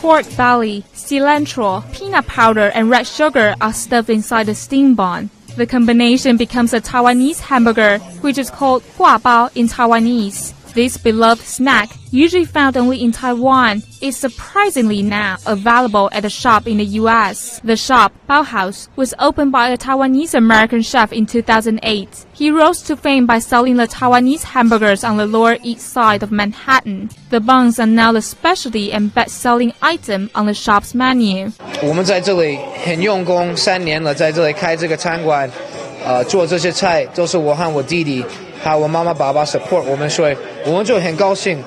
Pork belly, cilantro, peanut powder, and red sugar are stuffed inside the steam bun. The combination becomes a Taiwanese hamburger, which is called guabao in Taiwanese. This beloved snack, usually found only in Taiwan, is surprisingly now available at a shop in the U.S. The shop, Baohaus, was opened by a Taiwanese-American chef in 2008. He rose to fame by selling the Taiwanese hamburgers on the Lower East Side of Manhattan. The buns are now the specialty and best-selling item on the shop's menu. 我们在这里很用功，3年了，在这里开这个餐馆，做这些菜都是我和我弟弟。还有我妈妈爸爸 support 我们，所以我们就很高兴，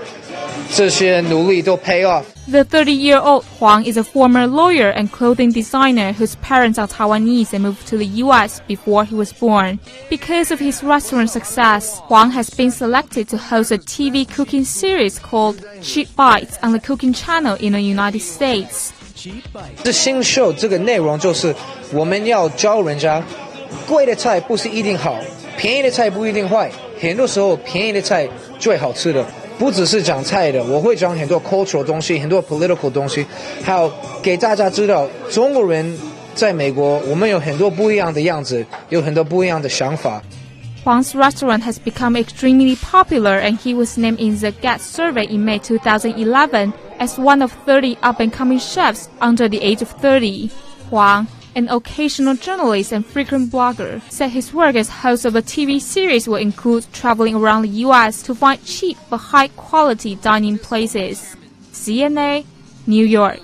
这些努力都 pay off. The 30-year-old Huang is a former lawyer and clothing designer whose parents are Taiwanese and moved to the U.S. before he was born. Because of his restaurant success, Huang has been selected to host a TV cooking series called Cheap Bites on the Cooking Channel in the United States. 这新秀这个内容就是我们要教人家，贵的菜不是一定好，便宜的菜不一定坏。很多时候便宜的菜最好吃的，不只是讲菜的，我会讲很多 cultural 东西，很多 political 东西，还有给大家知道中国人在美国，我们有很多不一样的样子，有很多不一样的想法。Huang's restaurant has become extremely popular, and he was named in the GATT survey in May 2011 as one of 30 up-and-coming chefs under the age of 30. Huang, an occasional journalist and frequent blogger, said his work as host of a TV series will include traveling around the U.S. to find cheap but high-quality dining places. CNA, New York.